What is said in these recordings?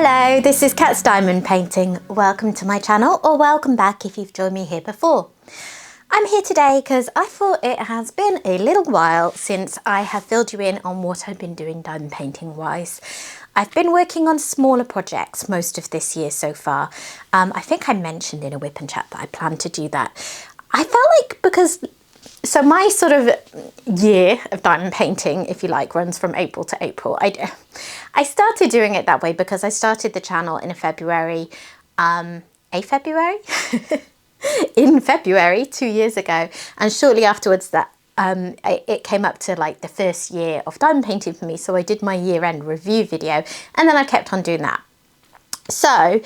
Hello, this is Cat's Diamond Painting. Welcome to my channel, or welcome back if you've joined me here before. I'm here today because I thought it has been a little while since I have filled you in on what I've been doing diamond painting wise. I've been working on smaller projects most of this year so far. I think I mentioned in a whip and chat that I plan to do that. I felt like so my sort of year of diamond painting, if you like, runs from April to April. I started doing it that way because I started the channel in February, in February 2 years ago, and shortly afterwards that it came up to like the first year of diamond painting for me, so I did my year-end review video, and then I kept on doing that. So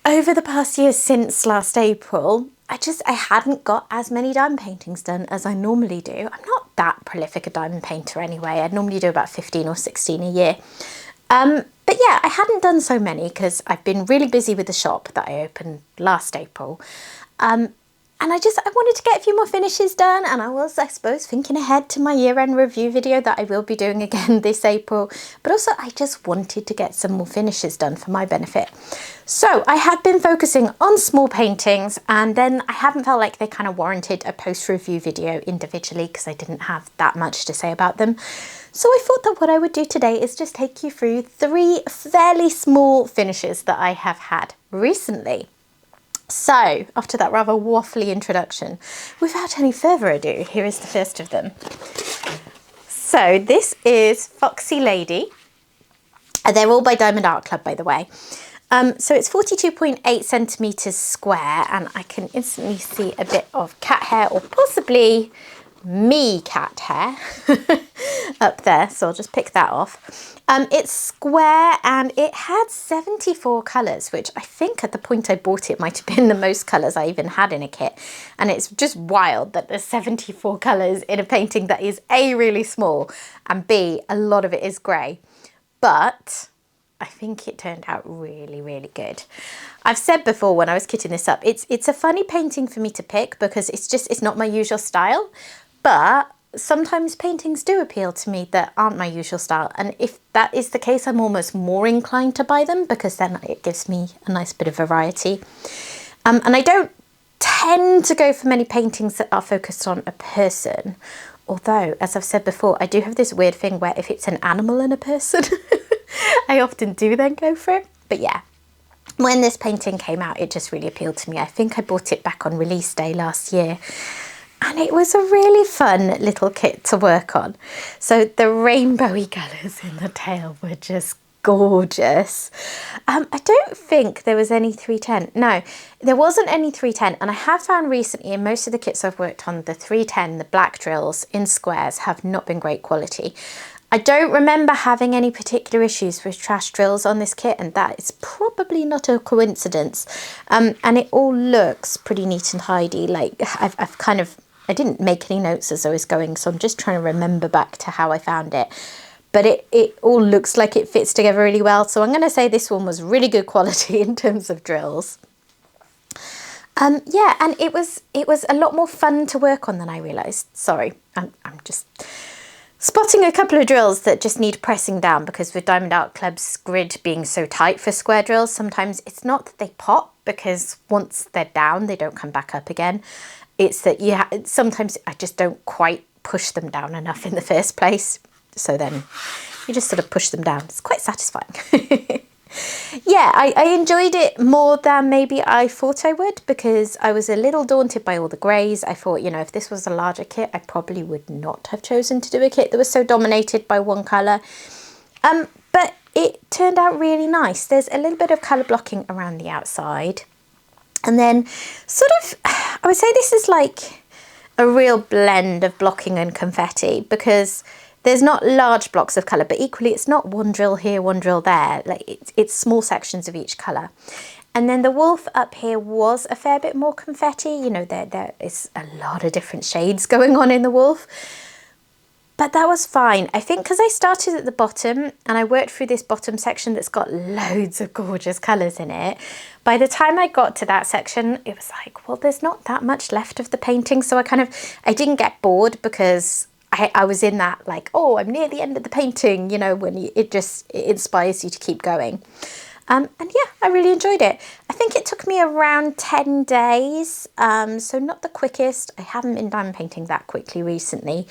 over the past year since last April, I hadn't got as many diamond paintings done as I normally do. I'm not that prolific a diamond painter anyway. I normally do about 15 or 16 a year. But yeah, I hadn't done so many because I've been really busy with the shop that I opened last April. And I wanted to get a few more finishes done, and I was, I suppose, thinking ahead to my year-end review video that I will be doing again this April. But also, I just wanted to get some more finishes done for my benefit. So I have been focusing on small paintings, and then I haven't felt like they kind of warranted a post-review video individually because I didn't have that much to say about them. So I thought that what I would do today is just take you through 3 fairly small finishes that I have had recently. So, after that rather waffly introduction, without any further ado, here is the first of them. So, this is Foxy Lady. They're all by Diamond Art Club, by the way. So, it's 42.8 centimetres square, and I can instantly see a bit of cat hair, or possibly me cat hair up there, so I'll just pick that off. It's square and it had 74 colours, which I think at the point I bought it might have been the most colours I even had in a kit. And it's just wild that there's 74 colours in a painting that is A, really small, and B, a lot of it is grey. But I think it turned out really, really good. I've said before when I was kitting this up, it's a funny painting for me to pick because it's not my usual style, but sometimes paintings do appeal to me that aren't my usual style, and if that is the case, I'm almost more inclined to buy them because then it gives me a nice bit of variety. And I don't tend to go for many paintings that are focused on a person, although, as I've said before, I do have this weird thing where if it's an animal and a person, I often do then go for it. But yeah, when this painting came out, it just really appealed to me. I think I bought it back on release day last year, and it was a really fun little kit to work on. So the rainbowy colours in the tail were just gorgeous. I don't think there was any 310. No, there wasn't any 310. And I have found recently in most of the kits I've worked on, the 310, the black drills in squares have not been great quality. I don't remember having any particular issues with trash drills on this kit, and that is probably not a coincidence. And it all looks pretty neat and tidy. Like I didn't make any notes as I was going, so I'm just trying to remember back to how I found it. But it all looks like it fits together really well. So I'm going to say this one was really good quality in terms of drills. Yeah, and it was a lot more fun to work on than I realised. Sorry, I'm just spotting a couple of drills that just need pressing down, because with Diamond Art Club's grid being so tight for square drills, sometimes it's not that they pop, because once they're down, they don't come back up again. It's that sometimes I just don't quite push them down enough in the first place. So then you just sort of push them down. It's quite satisfying. Yeah, I enjoyed it more than maybe I thought I would, because I was a little daunted by all the greys. I thought, you know, if this was a larger kit, I probably would not have chosen to do a kit that was so dominated by one colour. But it turned out really nice. There's a little bit of colour blocking around the outside. And then sort of, I would say this is like a real blend of blocking and confetti, because there's not large blocks of colour, but equally it's not one drill here, one drill there. Like it's small sections of each colour. And then the wolf up here was a fair bit more confetti. You know, there is a lot of different shades going on in the wolf. But that was fine. I think because I started at the bottom and I worked through this bottom section that's got loads of gorgeous colours in it. By the time I got to that section, it was like, well, there's not that much left of the painting. So I didn't get bored, because I was in that like, oh, I'm near the end of the painting, you know, when it inspires you to keep going. And yeah, I really enjoyed it. I think it took me around 10 days, so not the quickest. I haven't been diamond painting that quickly recently.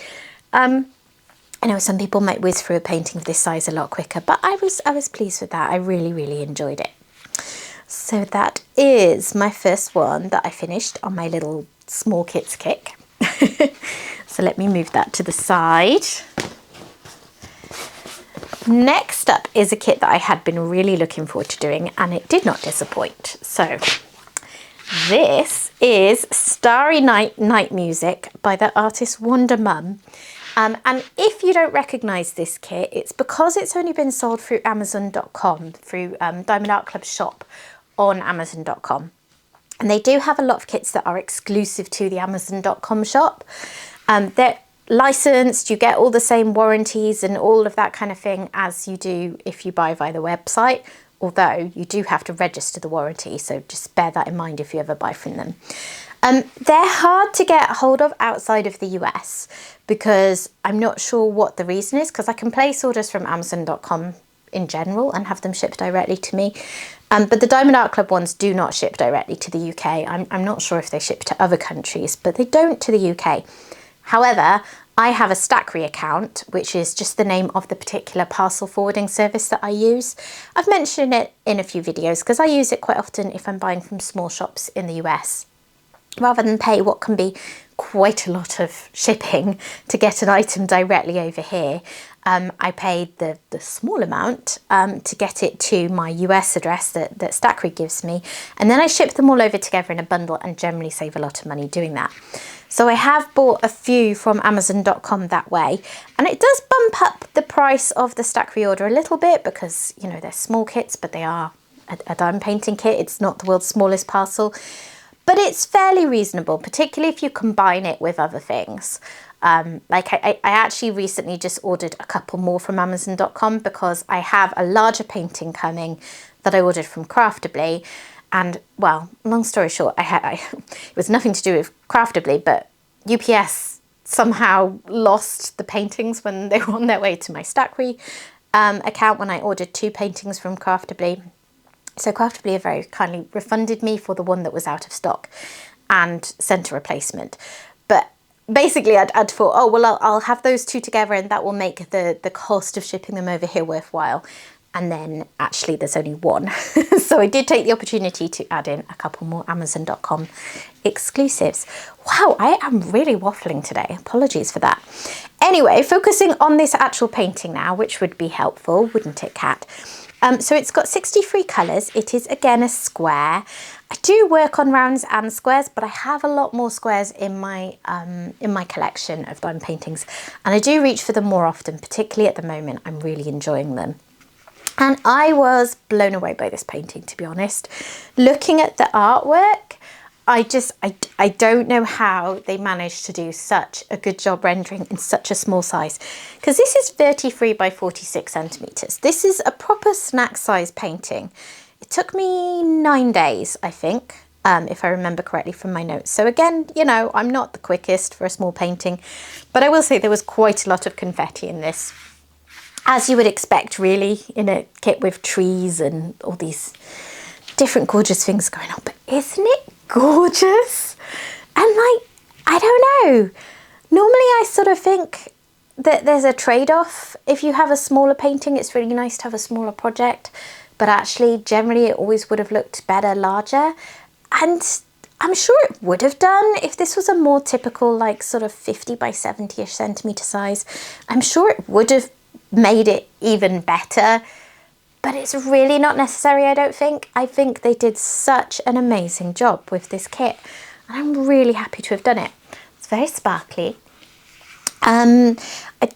I know some people might whiz through a painting of this size a lot quicker, but I was pleased with that. I really, really enjoyed it. So that is my first one that I finished on my little small kits kick. So let me move that to the side. Next up is a kit that I had been really looking forward to doing, and it did not disappoint. So this is Starry Night Night Music by the artist Wonder Mum. And if you don't recognise this kit, it's because it's only been sold through Amazon.com, through Diamond Art Club shop on Amazon.com. And they do have a lot of kits that are exclusive to the Amazon.com shop. They're licensed, you get all the same warranties and all of that kind of thing as you do if you buy via the website, although you do have to register the warranty, so just bear that in mind if you ever buy from them. They're hard to get hold of outside of the US because I'm not sure what the reason is, because I can place orders from Amazon.com in general and have them shipped directly to me. But the Diamond Art Club ones do not ship directly to the UK. I'm not sure if they ship to other countries, but they don't to the UK. However, I have a Stackry account, which is just the name of the particular parcel forwarding service that I use. I've mentioned it in a few videos because I use it quite often if I'm buying from small shops in the US. Rather than pay what can be quite a lot of shipping to get an item directly over here, I paid the small amount to get it to my US address that Stackry gives me, and then I ship them all over together in a bundle and generally save a lot of money doing that. So I have bought a few from Amazon.com that way, and it does bump up the price of the Stackry order a little bit because, you know, they're small kits, but they are a diamond painting kit. It's not the world's smallest parcel. But it's fairly reasonable, particularly if you combine it with other things. Like I actually recently just ordered a couple more from Amazon.com because I have a larger painting coming that I ordered from Craftably. And well, long story short, it was nothing to do with Craftably, but UPS somehow lost the paintings when they were on their way to my Stackry account when I ordered 2 paintings from Craftably. So Craftably have very kindly refunded me for the one that was out of stock and sent a replacement. But basically I'd thought, oh, well, I'll have those 2 together and that will make the cost of shipping them over here worthwhile. And then actually there's only 1. So I did take the opportunity to add in a couple more Amazon.com exclusives. Wow, I am really waffling today. Apologies for that. Anyway, focusing on this actual painting now, which would be helpful, wouldn't it, Kat? So it's got 63 colours. It is again a square. I do work on rounds and squares, but I have a lot more squares in my collection of diamond paintings, and I do reach for them more often, particularly at the moment. I'm really enjoying them. And I was blown away by this painting, to be honest. Looking at the artwork, I don't know how they managed to do such a good job rendering in such a small size, because this is 33 by 46 centimeters. This is a proper snack size painting. It took me 9 days, I think, if I remember correctly from my notes. So again, you know, I'm not the quickest for a small painting, but I will say there was quite a lot of confetti in this, as you would expect really in a kit with trees and all these different gorgeous things going on. But isn't it gorgeous? And like, I don't know, normally I sort of think that there's a trade-off. If you have a smaller painting, it's really nice to have a smaller project, but actually generally it always would have looked better larger. And I'm sure it would have done if this was a more typical like sort of 50 by 70-ish centimeter size. I'm sure it would have made it even better. But it's really not necessary, I don't think. I think they did such an amazing job with this kit, and I'm really happy to have done it. It's very sparkly. I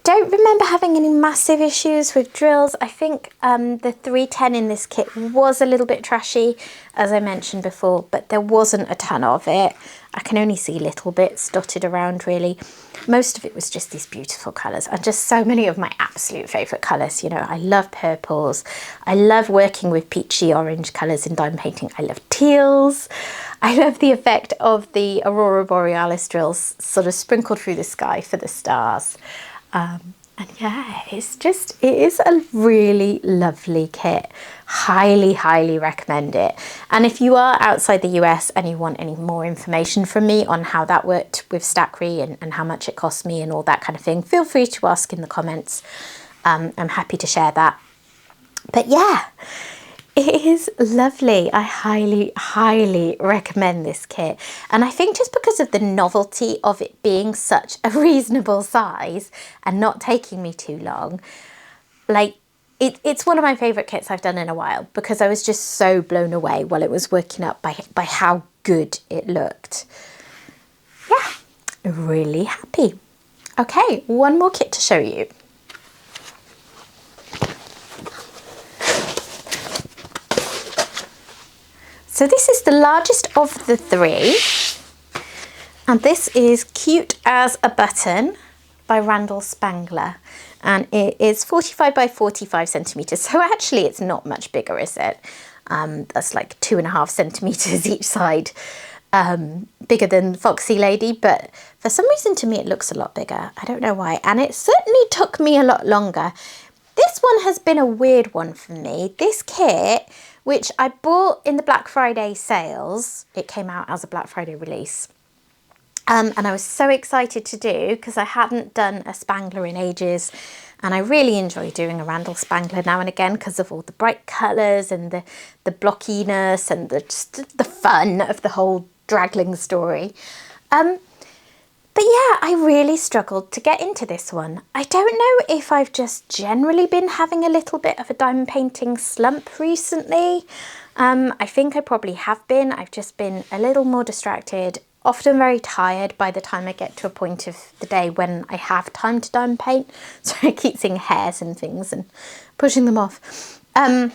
don't remember having any massive issues with drills. I think the 310 in this kit was a little bit trashy, as I mentioned before, but there wasn't a ton of it. I can only see little bits dotted around, really. Most of it was just these beautiful colours, and just so many of my absolute favourite colours. You know, I love purples. I love working with peachy orange colours in diamond painting. I love teals. I love the effect of the Aurora Borealis drills sort of sprinkled through the sky for the stars. And yeah, it is a really lovely kit. Highly, highly recommend it. And if you are outside the US and you want any more information from me on how that worked with Stackry and how much it cost me and all that kind of thing, feel free to ask in the comments. I'm happy to share that. But yeah, it is lovely. I highly, highly recommend this kit. And I think just because of the novelty of it being such a reasonable size and not taking me too long, like it's one of my favourite kits I've done in a while, because I was just so blown away while it was working up by how good it looked. Yeah, really happy. Okay, one more kit to show you. So this is the largest of the three, and this is Cute as a Button by Randall Spangler, and it is 45 by 45 centimetres, so actually it's not much bigger, is it? That's like 2.5 centimetres each side, bigger than Foxy Lady, but for some reason to me it looks a lot bigger. I don't know why, and it certainly took me a lot longer. This one has been a weird one for me. This kit, which I bought in the Black Friday sales, it came out as a Black Friday release. And I was so excited to do, because I hadn't done a Spangler in ages. And I really enjoy doing a Randall Spangler now and again because of all the bright colours and the blockiness and just the fun of the whole Dragling story. But yeah, I really struggled to get into this one. I don't know if I've just generally been having a little bit of a diamond painting slump recently. I think I probably have been. I've just been a little more distracted, often very tired by the time I get to a point of the day when I have time to diamond paint. So I keep seeing hairs and things and pushing them off. But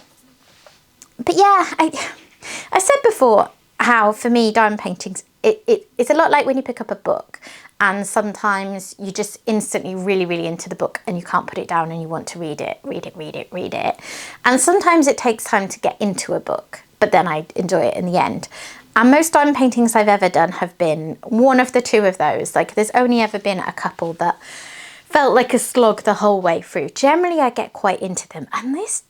yeah, I said before how for me diamond paintings, it's a lot like when you pick up a book and sometimes you just instantly really into the book and you can't put it down and you want to read it. And sometimes it takes time to get into a book, but then I enjoy it in the end. And most diamond paintings I've ever done have been one of the two of those. Like there's only ever been a couple that felt like a slog the whole way through. Generally I get quite into them, and it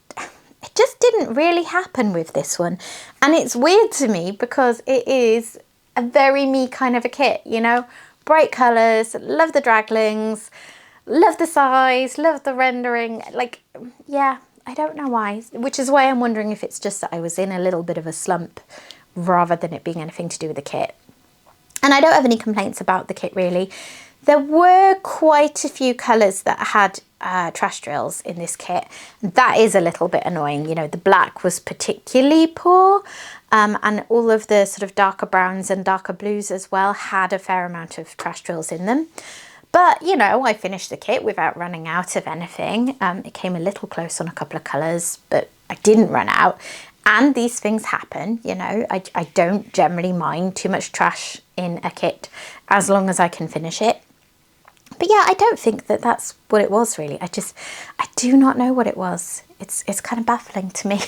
just didn't really happen with this one. And it's weird to me because it is a very me kind of a kit, you know? Bright colours, love the draglings, love the size, love the rendering. Like, yeah, I don't know why. Which is why I'm wondering if it's just that I was in a little bit of a slump rather than it being anything to do with the kit. And I don't have any complaints about the kit really. There were quite a few colours that had trash drills in this kit. That is a little bit annoying. You know, the black was particularly poor, and all of the sort of darker browns and darker blues as well had a fair amount of trash drills in them. But, you know, I finished the kit without running out of anything. It came a little close on a couple of colours, but I didn't run out. And these things happen, you know. I don't generally mind too much trash in a kit as long as I can finish it. But yeah, I don't think that that's what it was really. I do not know what it was. It's kind of baffling to me.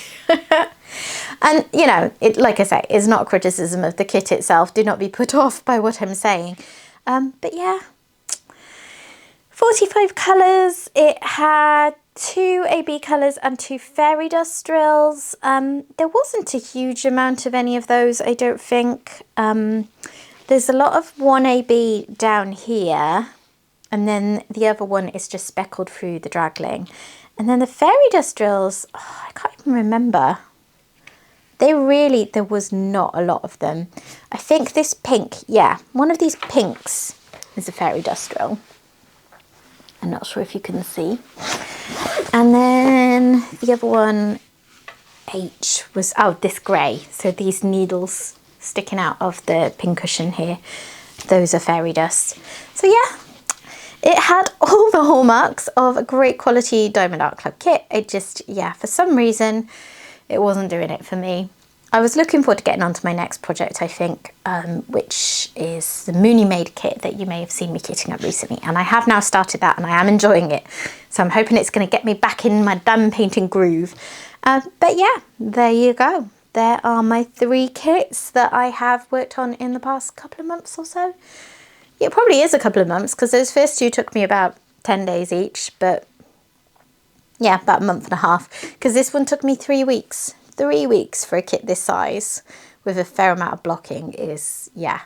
And, you know, like I say, it's not a criticism of the kit itself. Do not be put off by what I'm saying. But yeah, 45 colours. It had 2 AB colours and 2 fairy dust drills. There wasn't a huge amount of any of those, I don't think. There's a lot of 1 AB down here. And then the other one is just speckled through the dragling. And then the fairy dust drills, oh, I can't even remember. There was not a lot of them. I think this pink, yeah, one of these pinks is a fairy dust drill. I'm not sure if you can see. And then the other one, H, was, oh, this grey. So these needles sticking out of the pincushion here, those are fairy dust. So yeah. It had all the hallmarks of a great quality Diamond Art Club kit. It just, yeah, for some reason, it wasn't doing it for me. I was looking forward to getting on to my next project, I think, which is the Mooney Made kit that you may have seen me kitting up recently. And I have now started that and I am enjoying it. So I'm hoping it's going to get me back in my diamond painting groove. But yeah, there you go. there are my 3 kits that I have worked on in the past couple of months or so. It probably is a couple of months because those first 2 took me about 10 days each, but yeah, about a month and a half, because this one took me 3 weeks. 3 weeks for a kit this size with a fair amount of blocking is, yeah,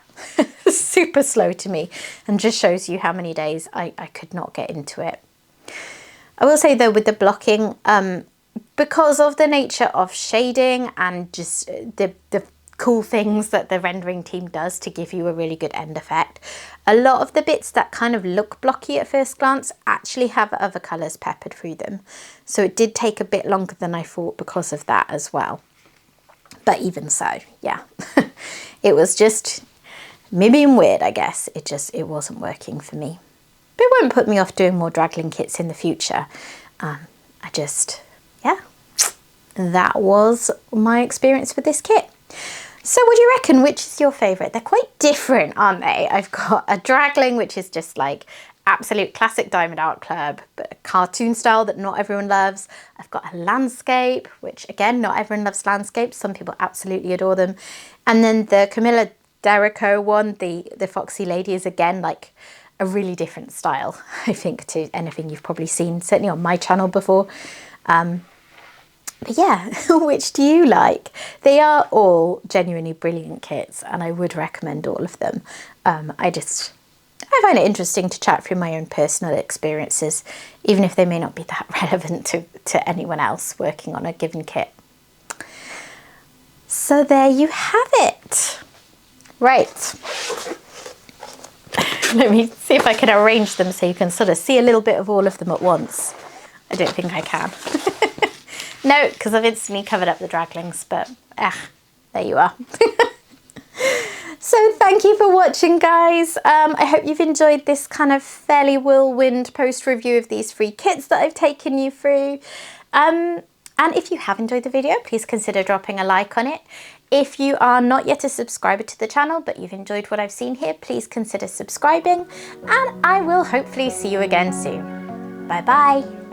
super slow to me, and just shows you how many days I could not get into it. I will say though, with the blocking, because of the nature of shading and just the cool things that the rendering team does to give you a really good end effect, a lot of the bits that kind of look blocky at first glance actually have other colours peppered through them. So it did take a bit longer than I thought because of that as well. But even so, yeah, it was just me being weird, I guess. It wasn't working for me. But it won't put me off doing more Dragling kits in the future. Yeah, that was my experience with this kit. So what do you reckon? Which is your favourite? They're quite different, aren't they? I've got a Dragling, which is just like absolute classic Diamond Art Club, but a cartoon style that not everyone loves. I've got a landscape, which again, not everyone loves landscapes. Some people absolutely adore them. And then the Camilla Derrico one, the Foxy Lady, is again like a really different style, I think, to anything you've probably seen, certainly on my channel before. But yeah, which do you like? They are all genuinely brilliant kits, and I would recommend all of them. I find it interesting to chat through my own personal experiences, even if they may not be that relevant to anyone else working on a given kit. So there you have it. Right. Let me see if I can arrange them so you can sort of see a little bit of all of them at once. I don't think I can. No, because I've instantly covered up the Draglings, but there you are. So thank you for watching, guys. I hope you've enjoyed this kind of fairly whirlwind post review of these 3 kits that I've taken you through. And if you have enjoyed the video, please consider dropping a like on it. If you are not yet a subscriber to the channel, but you've enjoyed what I've seen here, please consider subscribing, and I will hopefully see you again soon. Bye bye.